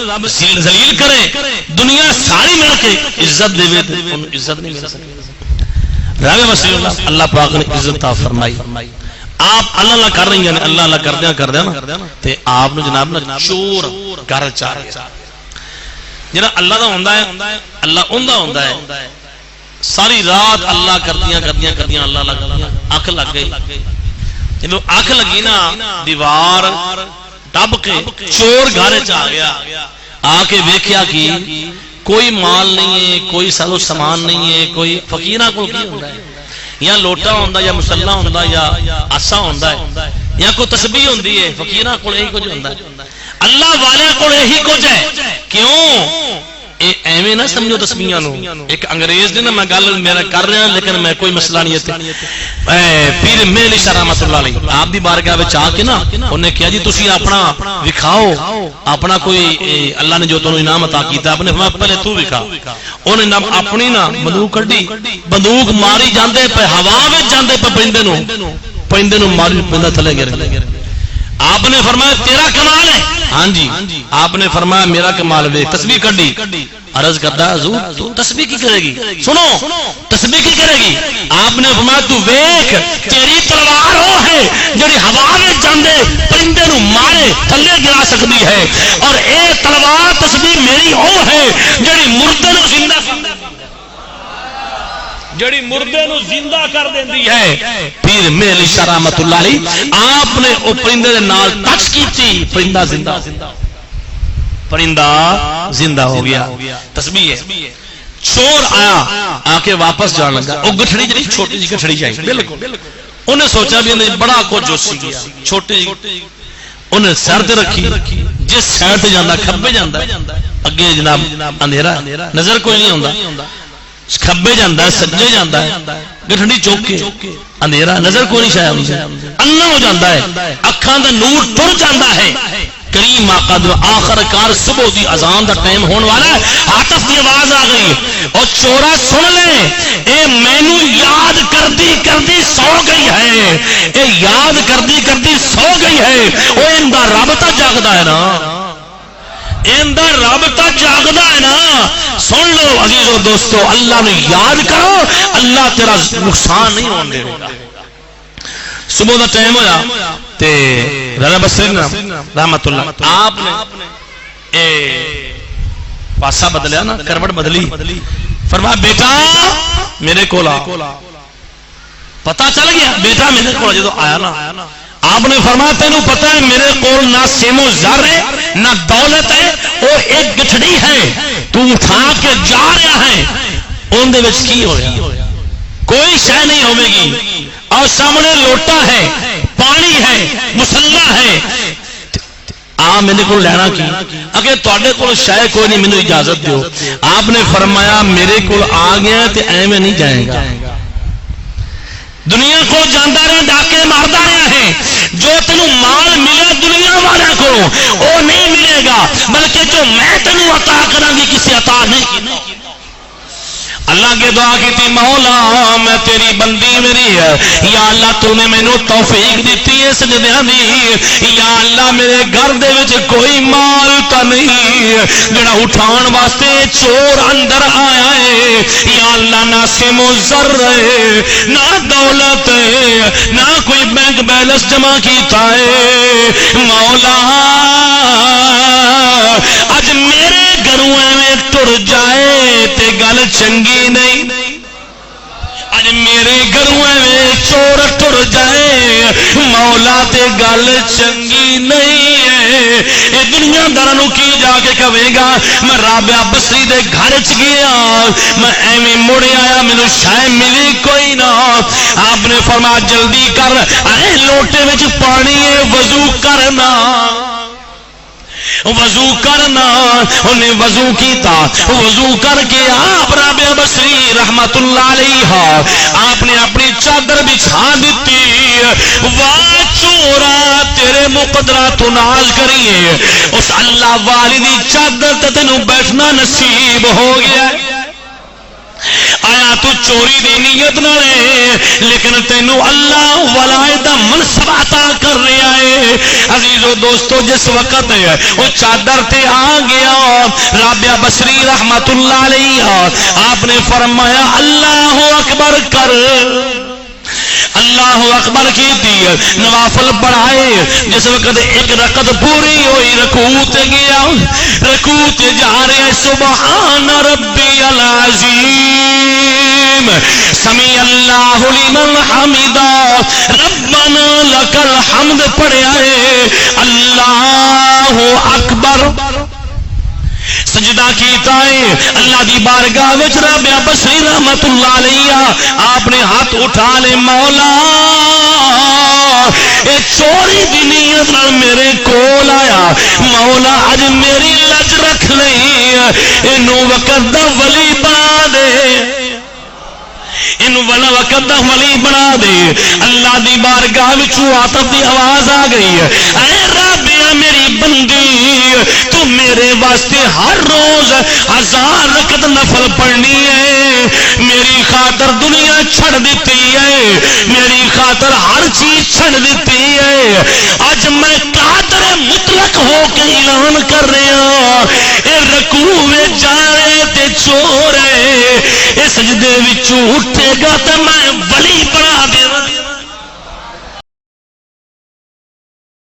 رب ذلیل کرے دنیا ساری مل کے عزت دے عزت نہیں مل سکتی. رب مسیح اللہ پاک نے عزت عطا فرمائی. آپ اللہ اللہ کر رہی ہیں اللہ اللہ کردیا نا تے آپ نے جناب نا چور گھر چاہ جنہاں اللہ دا ہوندہ ہے اللہ اندہ ہوندہ ہے ساری رات اللہ کردیاں اللہ اللہ کردیاں آنکھ لگ گئی. جب آنکھ لگی نا دیوار ٹب کے چور گھر چاہ گیا. آ کے ویکھیا کی کوئی مال نہیں ہے کوئی سازو سامان نہیں ہے کوئی فقیراں کول کی ہوندا ہے یا لوٹا ہوندا یا مصلا ہوندا یا آسا ہوندا ہے یا کوئی تسبیح ہوندی ہے فقیراں کول یہی کچھ ہوندا ہے. اللہ والے کول یہی کچھ ہے. کیوں ایویں نہ سمجھو تسبیحاں نو. ایک انگریز نے نا میں گل میرا کر رہا لیکن میں کوئی مسئلہ نہیں ہے. پیر میلی شاہ رحمۃ اللہ علیہ آپ دی بارگاہ وچ آ کے نا انہیں کہا جی تسی اپنا وکھاؤ اپنا کوئی اللہ نے جو تانوں انعام عطا کیتا اپنے فرمایا پہلے تو وکھا. انہیں نہ اپنی نا بندوق کڈی بندوق ماری جاندے پے ہوا وچ جاندے پے پرندے نو ماری پرندہ تھلے گر. آپ نے فرمایا تیرا کمال ہے. ہاں جی آپ نے فرمایا میرا کمال وے تسبیح کڈی. عرض کرتا حضور تو تسبیح کی کرے گی سنو تسبیح کی کرے گی. آپ نے فرمایا تو ویکھ تیری تلوار وہ ہے جڑی ہوا میں جاندے پرندے نو مارے تھلے گرا سکتی ہے اور اے تلوار تسبیح میری وہ ہے جڑی مردے نو زندہ جڑی مردے نو زندہ کر دیندی ہے. پیر میلی شاہ رحمۃ اللہ علیہ آپ نے او پرندے دے نال ٹچ کیتی پرندہ زندہ ہو گیا. تسبیح ہے. چور آیا آ کے واپس جان لگا. او گٹھڑی جڑی چھوٹی جی گٹھڑی جائی بالکل انہیں سوچا بھی انہیں بڑا کچھ جوسی گیا چھوٹی جی انہیں سر تے رکھی جس سائڈ تے جاندا کھبے جاندا اگے جناب اندھیرا نظر کوئی نہیں ہوندا کھبے جاندا ہے سجے جاندا ہے گٹھڑی چوک کے اندھیرا نظر کوئی نہیں شاید انا ہو جاندا ہے اکھاں دا نور ٹر جاندا ہے. کریم آقا دو آخر کار صبح دی اذان دا ٹائم ہون والا ہے. عاطف دی آواز آ گئی اور چورا سن لے اے مینوں یاد کردی سو گئی ہے. اے یاد کردی سو گئی ہے. او اندا رب تا جاگدا ہے نا اندر رابطہ جاگدا ہے نا. سن لو عزیزو دوستو اللہ نے یاد کرو اللہ تیرا نقصان نہیں ہون دے گا. صبح دا ٹائم ہویا تے رانا بصری رحمت اللہ آپ نے پاسا بدلیا نا کروٹ بدلی. فرمایا بیٹا میرے کول آ. پتہ چل گیا بیٹا میرے کول جدوں آیا نا آپ نے فرمایا تینوں پتہ ہے میرے کول نہ سیم و زر ہے نہ دولت ہے اور ایک گٹھڑی ہے تو اٹھا کے جا رہا ہے ان دے وچ کی ہو رہا کوئی شے نہیں ہوے گی اور سامنے لوٹا ہے پانی ہے مسلح ہے آ میرے کو لینا کی اگر تواڈے کول شے کوئی نہیں مینوں اجازت دیو. آپ نے فرمایا میرے کول آ گیا تے ایویں نہیں جائے گا. دنیا کو جاندہ رہے ڈاکے ماردہ رہے ہیں جو تینوں مال ملے دنیا والے کو وہ نہیں ملے گا بلکہ جو میں تینوں عطا کراں گی کسی عطا نہیں کی. اللہ کے دعا کی تھی مولا میں تیری بندی میری ہے یا اللہ تو نے میں نو توفیق دیتی ہے سجدیاں دی. یا اللہ میرے گھر دے وچ کوئی مال تا نہیں جڑا اٹھان واسطے چور اندر آیا ہے. یا اللہ نہ سیم و زر ہے نہ دولت ہے نہ کوئی بینک بیلنس جمع کیتا ہے. مولا اج میرے گھروں ایویں ٹر جائے تے گل چنگی نہیں. اج میرے گھروں ایویں چور ٹر جائے مولا تے گل چنگی نہیں ہے. اے دنیا داروں کی جا کے کہے گا میں رابعہ بصری دے گھر چ گیا میں ایویں مڑ آیا مینوں شے ملی کوئی نہ. آپ نے فرمایا جلدی کر اے لوٹے وچ پانی ہے وضو کرنا وضو کرنا. انہیں وضو کیتا وضو کر کے آپ رابعہ بصری رحمت اللہ علیہ آپ نے اپنی چادر بچھا دیتی. واہ چورا تیرے مقدرہ تو ناز کریے اس اللہ والی دی چادر تے تینوں بیٹھنا نصیب ہو گیا. آیا تو چوری دی نیت نہ لے لیکن تینوں اللہ ولایت دا منصب عطا کر رہا ہے. عزیزو دوستو جس وقت وہ چادر تے آ گیا رابعہ بصری رحمت اللہ علیہ آپ نے فرمایا اللہ اکبر کر، اللہ اکبر کی دی، نوافل پڑھائے، جس وقت ایک رکعت پوری ہوئی رکوع تے گیا، رکوع تے جا رہے سبحان ربی العظیم سمیع اللہ لمن حمدا ربنا لک الحمد پڑھیا ہے، اللہ اکبر سجدہ کیتا ہے اللہ دی بارگاہ وچ رابعہ بصری رحمت اللہ علیہ آپ نے ہاتھ اٹھا لے مولا اے چوری دی نیت نال میرے کول آیا مولا اج میری لج رکھ لئی اینو وقت دا ولی بنا دے، ان والا وقت دا ولی بنا دے۔ اللہ دی بارگاہ وچوں عاطف دی آواز آ گئی اے رابعہ میری بندی تو میرے واسطے ہر روز 1000 رکعت نفل پڑھنی ہے، میری خاطر دنیا چھڑ دیتی ہے، میری خاطر ہر چیز چھڑ دیتی ہے، اج میں قادر مطلق ہو کے اعلان کر رہا اے رکوع میں جا رہے تے چور ہے، اے سجدے وچوں اٹھے گا تے میں ولی بنا